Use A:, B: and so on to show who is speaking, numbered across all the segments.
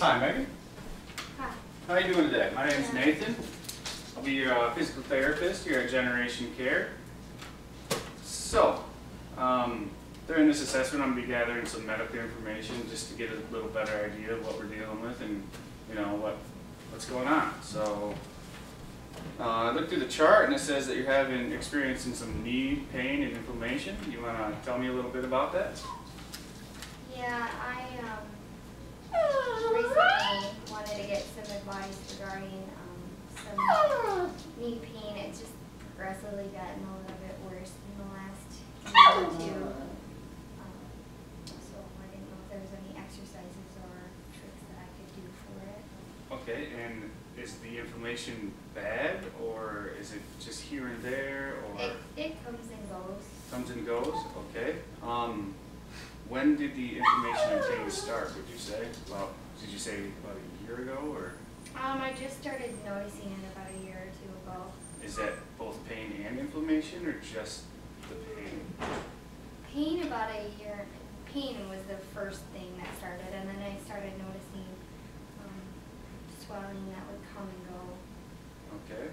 A: Hi, Megan.
B: Hi.
A: How are you doing today? My name is Nathan. I'll be your physical therapist here at Generation Care. So, during this assessment, I'm going to be gathering some medical information just to get a little better idea of what we're dealing with and, you know, what's going on. So, I looked through the chart and it says that you're experiencing some knee pain and inflammation. You want to tell me a little bit about that?
B: Yeah, I recently wanted to get some advice regarding some knee pain. It's just progressively gotten a little bit worse in the last year or two. So I didn't know if there was any exercises or tricks that I could do for it.
A: Okay, and is the inflammation bad, or is it just here and there, or
B: It comes and goes.
A: comes and goes? Okay. When did the inflammation and pain start? Would you say? Well, did you say about a year ago, or
B: I just started noticing it about a year or two ago.
A: is that both pain and inflammation, or just the pain?
B: Pain about a year. Pain was the first thing that started, and then I started noticing swelling that would come and go.
A: Okay.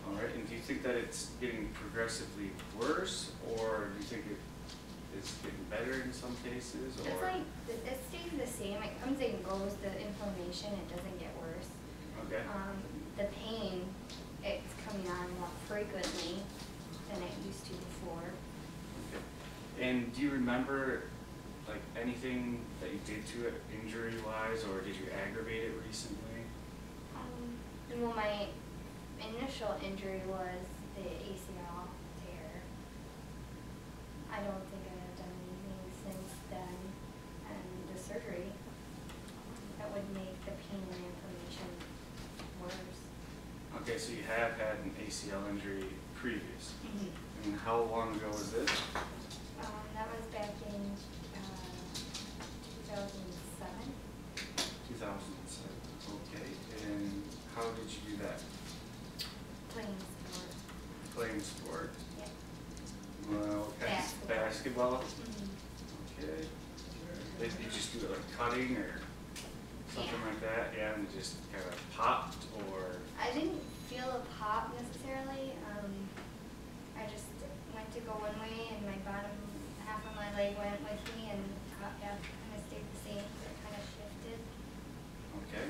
A: All right. And do you think that it's getting progressively worse, or do you think it's getting better in some cases, or?
B: It's like it stays the same. It comes and goes. The inflammation, it doesn't get worse.
A: Okay.
B: The pain, it's coming on more frequently than it used to before.
A: Okay. And do you remember like anything that you did to it injury-wise, or did you aggravate it recently?
B: Well, my initial injury was the ACL tear. I don't think I have done anything since then, and the surgery that would make the pain and inflammation worse.
A: Okay, so you have had an ACL injury previous. And how long ago was this?
B: That was back in 2007.
A: 2007. Okay. And how did you do that?
B: Playing sport.
A: Playing sport?
B: Yeah.
A: Well, basketball? Okay. Did you just do it like cutting or something like that? Yeah, and it just kind of popped, or?
B: I didn't feel a pop necessarily. I just went to go one way, and my bottom half of my leg went with me, and kind of stayed the same. So it kind of shifted.
A: Okay.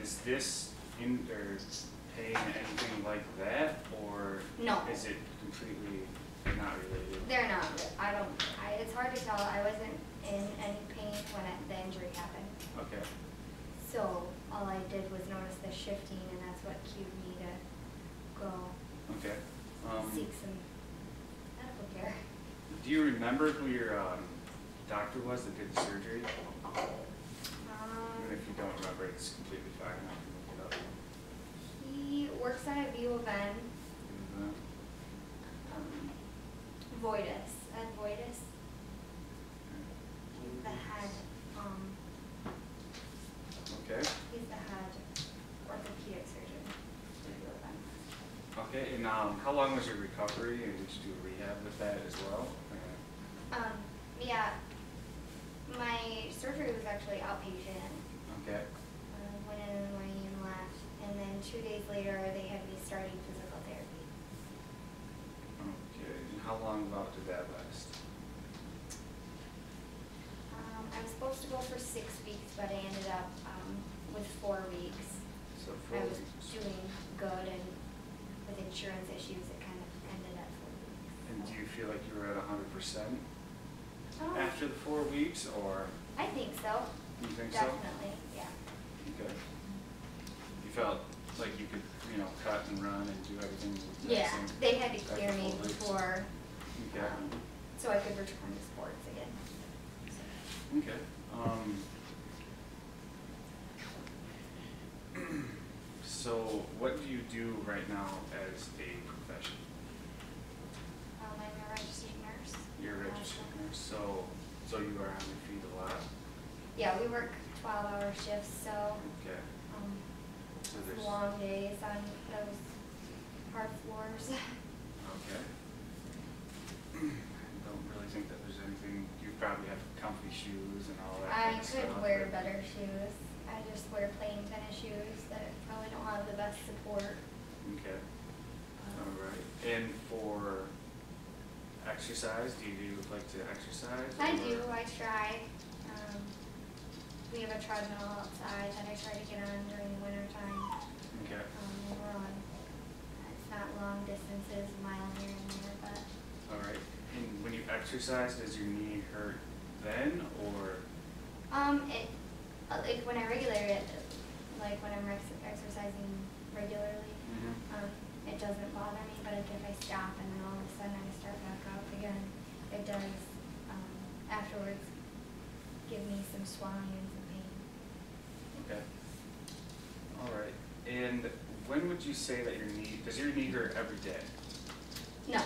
A: Is this or pain anything like that, or
B: No.
A: is it completely not related?
B: They're not. It's hard to tell. I wasn't in any pain when the injury happened.
A: Okay.
B: So all I did was notice the shifting, and that's what cued me to go
A: Okay.
B: seek some medical care.
A: Do you remember who your doctor was that did the surgery? Even if you don't remember, it's completely fine. I can look it up.
B: He works at U of N. Voidus. Ed Voidus. He's the head.
A: Okay.
B: He's the head orthopedic surgeon at U of N.
A: Okay. And how long was your recovery? And did you do rehab with that as well?
B: Yeah. My surgery was actually outpatient.
A: Okay.
B: Went in the morning and left, and then 2 days later they had me starting physical therapy.
A: Okay. And how long about did that last?
B: I was supposed to go for 6 weeks, but I ended up with 4 weeks.
A: So
B: I
A: 4
B: was
A: weeks.
B: doing good, and with insurance issues, it kind of ended at 4 weeks.
A: And do you feel like you were at 100%
B: Oh,
A: after the 4 weeks, or?
B: I think so.
A: You think so?
B: Definitely, yeah.
A: Okay. You felt like you could, cut and run and do everything with that
B: Yeah,
A: same
B: they had to
A: type
B: clear
A: of
B: me
A: weights?
B: before,
A: Okay.
B: so I could return to sports again.
A: Okay. So what do you do right now as a profession?
B: I'm a registered nurse.
A: You're a registered nurse, so you are on your feet a lot?
B: Yeah, we work 12-hour shifts, so
A: Okay. So there's,
B: long days on those hard floors.
A: okay. I don't really think that there's anything, you probably have comfy shoes
B: could
A: stuff,
B: wear
A: but-
B: better shoes. I just wear plain tennis shoes that probably don't have the best support.
A: Okay, all right. And for exercise, do you like to exercise?
B: I
A: or-
B: do, I try. We have a treadmill outside that I try to get on during the winter time.
A: Okay,
B: And run. It's not long distances, a mile here and there, but
A: all right. And when you exercise, does your knee hurt then, or?
B: like when I like when I'm exercising regularly, it doesn't bother me, but like if I stop and then all of a sudden I start back up again, it does, afterwards give me some swelling and some pain.
A: Okay. All right. And when would you say that does your knee hurt every day?
B: No,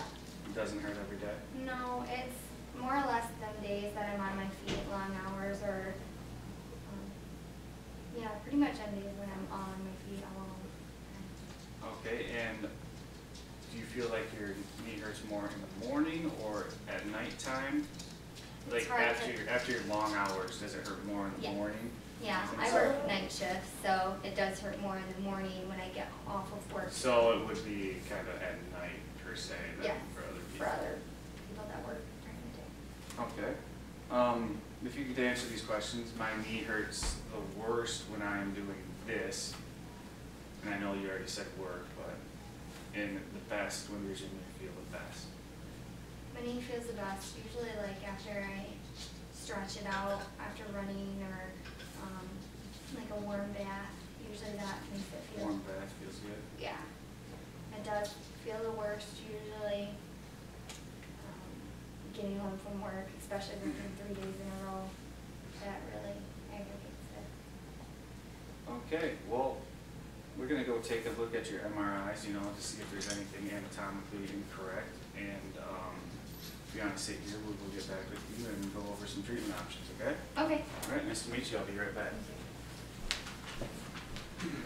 A: It doesn't hurt every day?
B: no, it's more or less them days that I'm on my feet long hours or, yeah, pretty much on days when I'm on my feet all the time.
A: Okay, and do you feel like your knee hurts more in the morning or at nighttime? Like
B: It's hard
A: after your long hours, does it hurt more in the
B: Yeah.
A: morning?
B: Yeah,
A: think
B: I
A: so.
B: work night shifts, so it does hurt more in the morning when I get off of work.
A: So it would be kind of at night per se than
B: Yes,
A: for other people?
B: for other people that work during the day.
A: Okay. If you could answer these questions, my knee hurts the worst when I'm doing this. And I know you already said work, but in the best, when does your knee feel the best?
B: My knee feels the best, usually like after I stretch it out after running or, like a warm bath, usually that makes it feel.
A: Warm bath feels good?
B: Yeah, it does feel the worst usually, getting home from work, especially working 3 days in a row, that really aggravates it.
A: Okay, well, we're gonna go take a look at your MRIs, to see if there's anything anatomically incorrect. And, if you want to sit here, we'll get back with you and go over some treatment options, okay?
B: Okay.
A: All right, nice to meet you. I'll be right back.
B: Thank you.